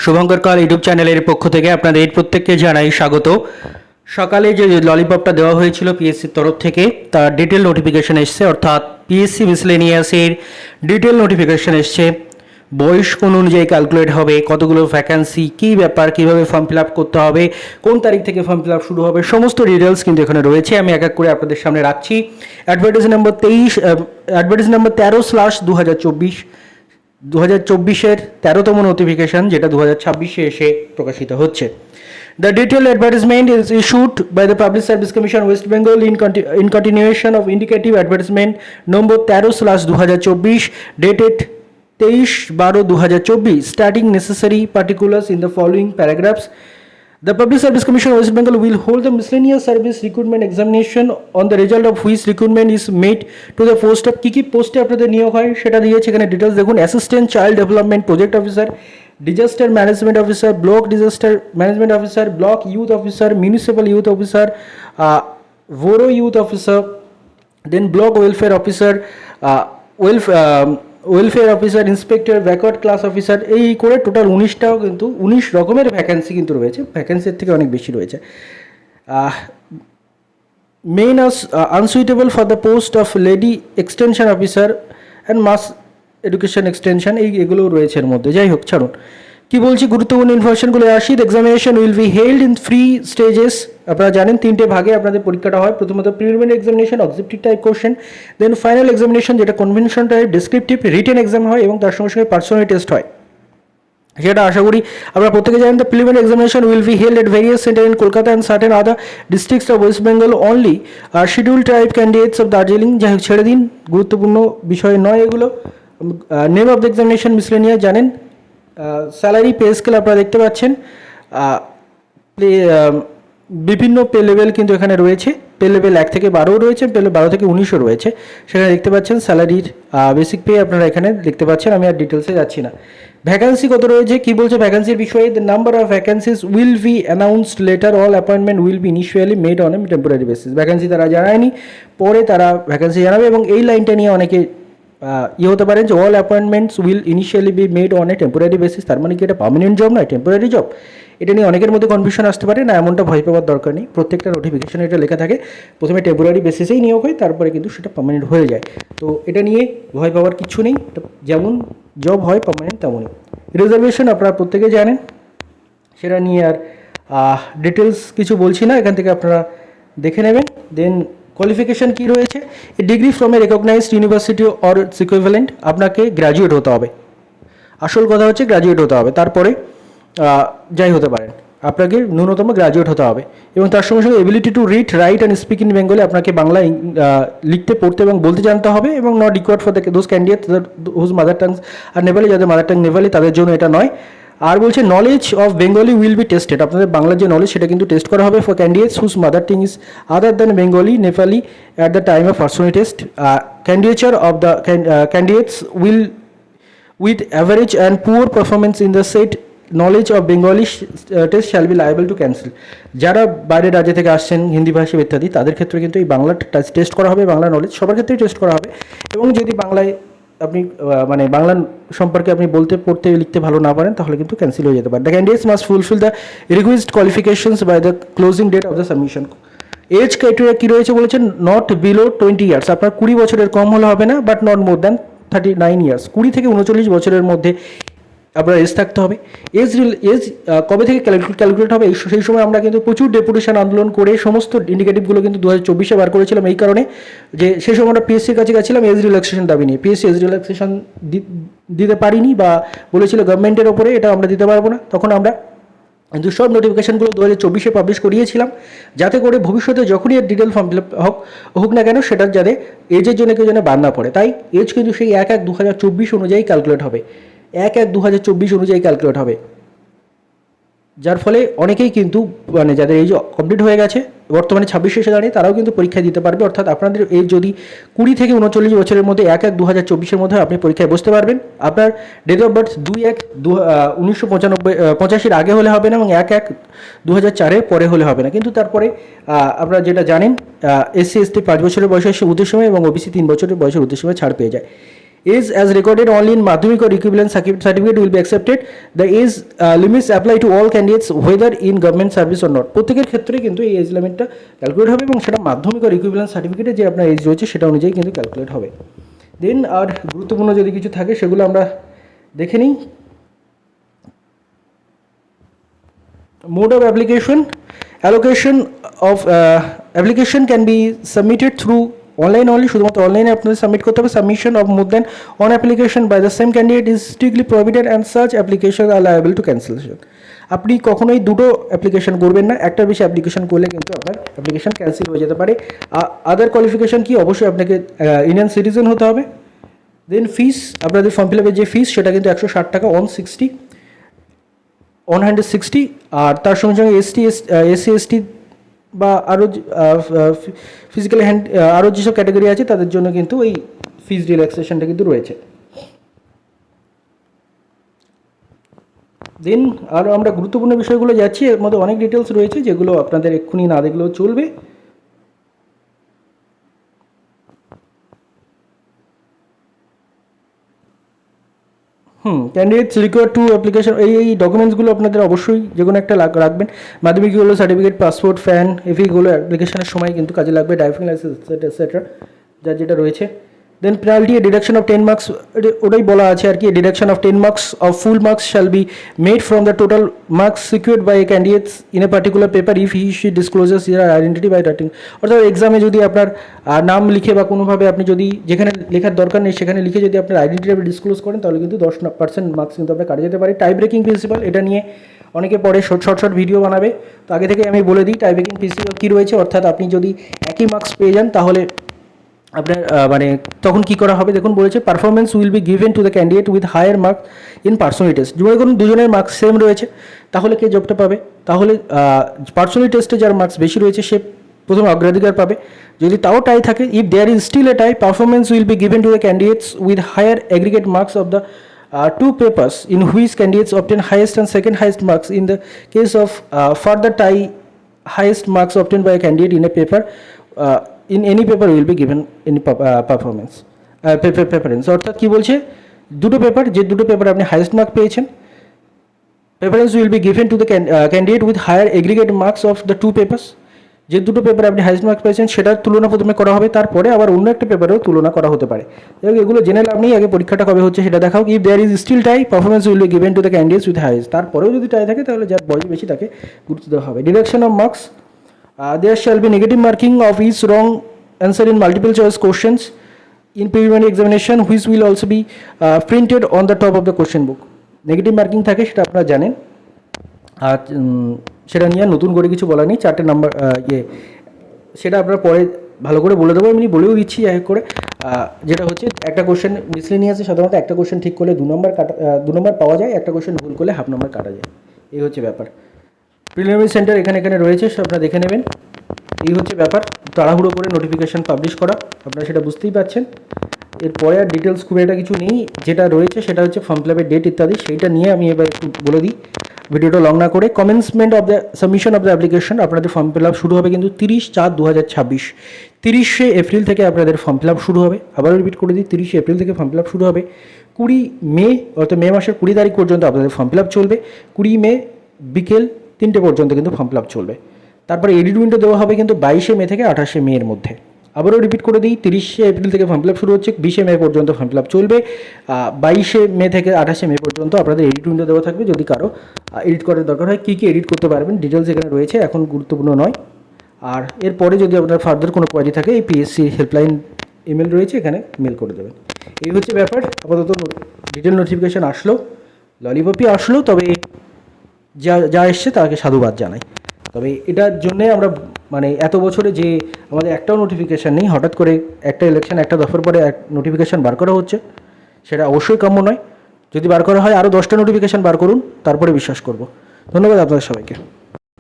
Shubhankar call YouTube চ্যানেলের পক্ষ থেকে আপনাদের প্রত্যেককে জানাই স্বাগত। সকালে যে ললিপপটা দেওয়া হয়েছিল পিএসসির তরফ থেকে তার ডিটেল নোটিফিকেশন এসছে, অর্থাৎ পিএসসি মিসলেনিয়াসের ডিটেল নোটিফিকেশন এসছে। বয়স কোন অনুযায়ী ক্যালকুলেট হবে, কতগুলো ভ্যাকান্সি, কী ব্যাপার, কীভাবে ফর্ম ফিল আপ করতে হবে, কোন তারিখ থেকে ফর্ম ফিল আপ শুরু হবে, সমস্ত ডিটেলস কিন্তু এখানে রয়েছে। আমি এক এক করে আপনাদের সামনে রাখছি। অ্যাডভার্টাইজ নাম্বার 13/2024, 2024-এর 13তম নোটিফিকেশন, যেটা 2026-এ এসে প্রকাশিত হচ্ছে। The detailed advertisement is issued by the Public Service Commission West Bengal in continuation of indicative advertisement number 13/2024 dated 23/12/2024, starting necessary particulars in the following paragraphs. The Public Service Commission West Bengal will hold the miscellaneous service recruitment examination on the result of which recruitment is made to the post of কি পোস্টে আপনাদের নিয়োগ হয় সেটা দিয়েছে এখানে details দেখুন। Assistant child development project officer, disaster management officer, block disaster management officer, block youth officer, municipal youth officer, ভোরো youth officer, then block welfare officer, welfare officer, inspector, backward class officer, এই করে total 19টাও কিন্তু 19 রকমের vacancy কিন্তু রয়েছে। ভ্যাকেন্সির থেকে অনেক বেশি রয়েছে। Main unsuitable for the post of lady extension officer and mass education extension, এগুলোও রয়েছে এর মধ্যে। যাই হোক, ছাড়ুন। কি বলছি, গুরুত্বপূর্ণ ইনফরমেশনগুলো আসি। Examination will be held in 3 stages. আপনারা জানেন 3টে ভাগে আপনাদের পরীক্ষাটা হয়। প্রথমত preliminary examination, objective type question, then final examination, যেটা convention type descriptive written exam হয় এবং তার সঙ্গে সঙ্গে পার্সোনাল টেস্ট হয়। সেটা আশা করি আপনারা প্রত্যেকে জানেন। The preliminary examination will be held at various centre in Kolkata and certain other districts of West Bengal only. Schedule tribe candidates of Darjeeling, যাই হোক ছেড়ে দিন, গুরুত্বপূর্ণ বিষয় নয় এগুলো। Name of the examination miscellaneous জানেন। স্যালারি পে স্কেল আপনারা দেখতে পাচ্ছেন। বিভিন্ন পে লেভেল কিন্তু এখানে রয়েছে। পে লেভেল 1 থেকে 12 রয়েছে, পে লেভেল 12 থেকে 19ও রয়েছে। সেখানে দেখতে পাচ্ছেন স্যালারির বেসিক পে আপনারা এখানে দেখতে পাচ্ছেন। আমি আর ডিটেলসে যাচ্ছি না। ভ্যাকান্সি কত রয়েছে, কি বলছে ভ্যাকান্সির বিষয়ে। The number of vacancies will be announced letter, all appointment will be initially made on a temporary basis. Vacancy তারা জানায়নি, পরে তারা ভ্যাকান্সি জানাবে। এবং এই লাইনটা নিয়ে অনেকে হতে পারেন যে all appointments will initially be made on a temporary basis, তার মানে কি এটা পার্মানেন্ট জব নয়, টেম্পোরারি জব। এটা নিয়ে অনেকের মধ্যে কনফিউশন আসতে পারে। না, এমনটা ভয় পাওয়ার দরকার নেই। প্রত্যেকটা নোটিফিকেশনে এটা লেখা থাকে প্রথমে টেম্পোরারি বেসিসেই নিয়োগ হয়, তারপরে কিন্তু সেটা পার্মানেন্ট হয়ে যায়। তো এটা নিয়ে ভয় পাওয়ার কিছু নেই, যেমন জব হয় পার্মানেন্ট তেমনই। রিজার্ভেশন আপনারা প্রত্যেকে জানেন, সেটা নিয়ে আর ডিটেলস কিছু বলছি না, এখান থেকে আপনারা দেখে নেবেন। দেন কোয়ালিফিকেশান কী রয়েছে, a degree from a recognised university or its equivalent. আপনাকে গ্র্যাজুয়েট হতে হবে, আসল কথা হচ্ছে গ্র্যাজুয়েট হতে হবে। তারপরে যাই হতে পারেন, আপনাকে ন্যূনতম গ্র্যাজুয়েট হতে হবে। এবং তার সঙ্গে সঙ্গে ability to read, write and speak in Bengali, আপনাকে বাংলা লিখতে, পড়তে এবং বলতে জানতে হবে। এবং not required for those candidate whose mother tongues are Nepali, যাদের মাদার টাং নেপালি তাদের জন্য এটা নয়। আর বলছে knowledge of Bengali will be tested, আপনাদের বাংলার যে নলেজ সেটা কিন্তু টেস্ট করা হবে for candidates whose mother tongue is other than Bengali Nepali at the time of personal test. Candidature of the candidates will with average and poor performance in the said knowledge of Bengali test shall be liable to cancel. যারা বাইরের রাজ্য থেকে আসছেন, হিন্দি ভাষী ইত্যাদি, তাদের ক্ষেত্রে কিন্তু এই বাংলা টেস্ট করা হবে, বাংলা নলেজ সবার ক্ষেত্রেই টেস্ট করা হবে। এবং যদি বাংলায় আপনি মানে বাংলা সম্পর্কে আপনি বলতে, পড়তে, লিখতে ভালো না পারেন, তাহলে কিন্তু ক্যান্সেল হয়ে যেতে পারে। The candidates must fulfil the requisite qualifications by the closing date of the submission. Age criteria কী রয়েছে বলেছেন, নট বিলো 20 ইয়ার্স, আপনার 20 বছরের কম হলে হবে না, but not more than 39 years, 20 থেকে 39 বছরের মধ্যে আপনার এজ থাকতে হবে। এজ কবে থেকে ক্যালকুলেট হবে, সেই সময় আমরা কিন্তু প্রচুর ডেপুটেশন আন্দোলন করে সমস্ত ইন্ডিকেটিভগুলো কিন্তু 2024-এ বার করেছিলাম। এই কারণে যে সেই সময় আমরা পিএসসির কাছে গেছিলাম এজ রিল্যাক্সেশন দাবি নিয়ে। পিএসসি এজ রিল্যাক্সেশন দিতে পারিনি, বা বলেছিল গভর্নমেন্টের ওপরে এটা আমরা দিতে পারবো না। তখন আমরা কিন্তু সব নোটিফিকেশানগুলো 2024-এ পাবলিশ করিয়েছিলাম, যাতে করে ভবিষ্যতে যখনই এর ডিটেল ফর্ম ফিল আপ হোক না কেন, সেটার যাতে এজের জন্য কেউ যেন বাদ না পড়ে। তাই এজ কিন্তু সেই 1/1/2024 অনুযায়ী ক্যালকুলেট হবে, 1/1/2024 অনুযায়ী ক্যালকুলেট হবে। যার ফলে অনেকেই কিন্তু মানে যাদের এজ কমপ্লিট হয়ে গেছে, বর্তমানে 26 এসে দাঁড়িয়ে, তারাও কিন্তু পরীক্ষা দিতে পারবে। অর্থাৎ আপনাদের এজ যদি 20 থেকে 39 বছরের মধ্যে 1/1/2024-এর মধ্যে আপনি পরীক্ষায় বসতে পারবেন। আপনার ডেট অফ বার্থ 2/1/1985 আগে হলে হবে না, এবং 1/1/2004 পরে হলে হবে না। কিন্তু তারপরে আপনারা যেটা জানেন, SC ST 5 বছরের বয়সে ঊর্ধ্বের সময় এবং OBC 3 বছরের বয়সের ঊর্ধ্বের সময় ছাড় পেয়ে যায়। Age as recorded only in Madhyamik or equivalent certificate will be accepted. The age limits apply to all candidates whether in government service or not. প্রত্যেকের ক্ষেত্রে কিন্তু এই এজ লিমিটটা ক্যালকুলেট হবে এবং সেটা মাধ্যমিক আর ইকুইভ্যালেন্ট সার্টিফিকেটে যে আপনার এজ রয়েছে সেটা অনুযায়ী কিন্তু ক্যালকুলেট হবে। দেন আর গুরুত্বপূর্ণ যদি কিছু থাকে সেগুলো আমরা দেখে নিই। Mode of application. Allocation of application can be submitted through online only, শুধুমাত্র অনলাইনে আপনাদের সাবমিট করতে হবে। Submission of more than one application by the same candidate is strictly prohibited and such application are liable to cancellation. আপনি কখনোই দুটো application করবেন না, একটার বেশি অ্যাপ্লিকেশন করলে কিন্তু আপনার অ্যাপ্লিকেশন ক্যান্সেল হয়ে যেতে পারে। আদার কোয়ালিফিকেশন কি, অবশ্যই আপনাকে ইন্ডিয়ান সিটিজেন হতে হবে। দেন ফিস, আপনাদের ফর্ম ফিল আপের যে ফিস সেটা কিন্তু 160 টাকা, 160, আর তার সঙ্গে সঙ্গে এসসি এসটি বা আরও ফিজিক্যাল হ্যান্ড আরও যেসব ক্যাটাগরি আছে তাদের জন্য কিন্তু এই ফিজ রিল্যাক্সেশনটা কিন্তু রয়েছে। দেন আর আমরা গুরুত্বপূর্ণ বিষয়গুলো যাচ্ছি, এর মধ্যে অনেক ডিটেলস রয়েছে যেগুলো আপনাদের এক্ষুনি না দেখলেও চলবে। ক্যান্ডিডেটস রিকোয়ার্ড টু অ্যাপ্লিকেশন, এই ডকুমেন্টসগুলো আপনাদের অবশ্যই যে কোনো একটা রাখবেন। মাধ্যমিকগুলো সার্টিফিকেট, পাসপোর্ট, ফ্যান, এফিগুলো অ্যাপ্লিকেশনের সময় কিন্তু কাজে লাগবে। ড্রাইভিং লাইসেন্স এটসেট্রা যার যেটা রয়েছে। Then penalty, deduction of 10 marks, ওটাই বলা আছে আর কি। Deduction of 10 marks of full marks shall be made from the total marks secured by candidates in a particular paper if he she discloses her identity by writing. অর্থাৎ এক্সামে যদি আপনার নাম লিখে বা কোনোভাবে আপনি যদি যেখানে লেখার দরকার নেই সেখানে লিখে যদি আপনার আইডেন্টিটি ডিসক্লোজ করেন তাহলে কিন্তু 10% মার্কস কিন্তু আপনার কাটে যেতে পারে। টাই ব্রেকিং প্রিন্সিপাল, এটা নিয়ে অনেকে পরে শর্ট ভিডিও বানাবে, তো আগে থেকে আমি বলে দিই টাই ব্রেকিং প্রিন্সিপাল কী রয়েছে। অর্থাৎ আপনি যদি একই মার্কস পেয়ে যান তাহলে আপনার মানে তখন কী করা হবে, দেখুন বলেছে performance will be given to the candidate with higher marks in personal test. যদি কোনো দুজনের মার্কস সেম রয়েছে তাহলে কে জবটা পাবে, তাহলে পার্সোনাল টেস্টে যার মার্কস বেশি রয়েছে সে প্রথমে অগ্রাধিকার পাবে। যদি তাও টাই থাকে, if there is still a tie, performance will be given to the candidates with higher aggregate marks of the two papers in which candidates obtain highest and second highest marks. In the case of further tie, highest marks obtained by a candidate in a paper in any paper will be given any performance preference. অর্থাৎ কি বলছে, দুটো paper, যে দুটো paper আপনি highest mark পেয়েছেন, preference will be given to the candidate with higher aggregate marks of the two papers. যে দুটো পেপারে আপনি হাইয়েস্ট মার্কস পেয়েছেন সেটার তুলনা প্রথমে করা হবে, তারপরে আবার অন্য একটা পেপারেও তুলনা করা হতে পারে। এগুলো জেনে লাভ নেই, আগে পরীক্ষাটা কবে হচ্ছে সেটা দেখাও। If there is still tie, performance will be given to the candidates with highest. তারপরেও যদি টাই থাকে তাহলে যার বয়স বেশি তাকে গুরুত্ব দেওয়া হবে। Deduction of marks, there shall be negative marking of each wrong answer in multiple choice questions in preliminary examination which will also be printed on the top of the question book. Negative marking থাকে, সেটা আপনারা জানেন, আর সেটা নিয়ে নতুন করে কিছু বলা নেই। 4টে নাম্বার সেটা আপনারা পরে ভালো করে বলে দেবো, এমনি বলেও দিচ্ছি এক করে। যেটা হচ্ছে একটা কোশ্চেন মিসলেনিয়াসে সাধারণত একটা কোশ্চেন ঠিক করলে 2 নম্বর পাওয়া যায়, একটা কোশ্চেন ভুল করলে হাফ নম্বর কাটা যায়, এই হচ্ছে ব্যাপার। প্রিলিমিনারি সেন্টার এখানে রয়েছে, আপনারা দেখে নেবেন। এই হচ্ছে ব্যাপার, তাড়াহুড়ো করে নোটিফিকেশান পাবলিশ করা, আপনারা সেটা বুঝতেই পারছেন। এরপরে আর ডিটেলস খুব একটা কিছু নেই, যেটা রয়েছে সেটা হচ্ছে ফর্ম ফিল আপের ডেট ইত্যাদি, সেইটা নিয়ে আমি এবার একটু বলে দিই ভিডিওটা লং না করে। Commencement of the submission of the application, আপনাদের ফর্ম ফিল আপ শুরু হবে কিন্তু 30/4/2026, 30শে এপ্রিল থেকে আপনাদের ফর্ম ফিল আপ শুরু হবে। আবারও রিপিট করে দিই, 30শে এপ্রিল থেকে ফর্ম ফিল আপ শুরু হবে। 20 মে অর্থাৎ মে মাসের 20 তারিখ পর্যন্ত আপনাদের ফর্ম ফিল আপ চলবে। 20 মে বিকেল 3টে পর্যন্ত কিন্তু ফর্ম ফিল আপ চলবে। তারপরে এডিট উইন্ডো দেওয়া হবে কিন্তু 22শে মে থেকে 28শে মের মধ্যে। আবারও রিপিট করে দিই, 30শে এপ্রিল থেকে ফর্ম ফিল আপ শুরু হচ্ছে, 20শে মে পর্যন্ত ফর্ম ফিল আপ চলবে। 22শে মে থেকে 28শে মে পর্যন্ত আপনাদের এডিট উইন্ডো দেওয়া থাকবে। যদি কারো এডিট করার দরকার হয়, কী কী এডিট করতে পারবেন ডিটেলস এখানে রয়েছে, এখন গুরুত্বপূর্ণ নয়। আর এরপরে যদি আপনার ফার্দার কোনো কোয়ারি থাকে, এই পিএসসি হেল্পলাইন ইমেল রয়েছে, এখানে মেল করে দেবেন। এই হচ্ছে ব্যাপার। আপাতত ডিটেল নোটিফিকেশান আসলো, ললিপপই আসলো, তবে যা এসছে তাকে সাধুবাদ জানাই। তবে এটার জন্যে আমরা মানে এত বছরে যে আমাদের একটাও নোটিফিকেশান নেই, হঠাৎ করে একটা ইলেকশন একটা দফার পরে এক নোটিফিকেশান বার করা হচ্ছে, সেটা অবশ্যই কাম্য নয়। যদি বার করা হয় আরও 10টা নোটিফিকেশান বার করুন, তারপরে বিশ্বাস করব। ধন্যবাদ আপনাদের সবাইকে।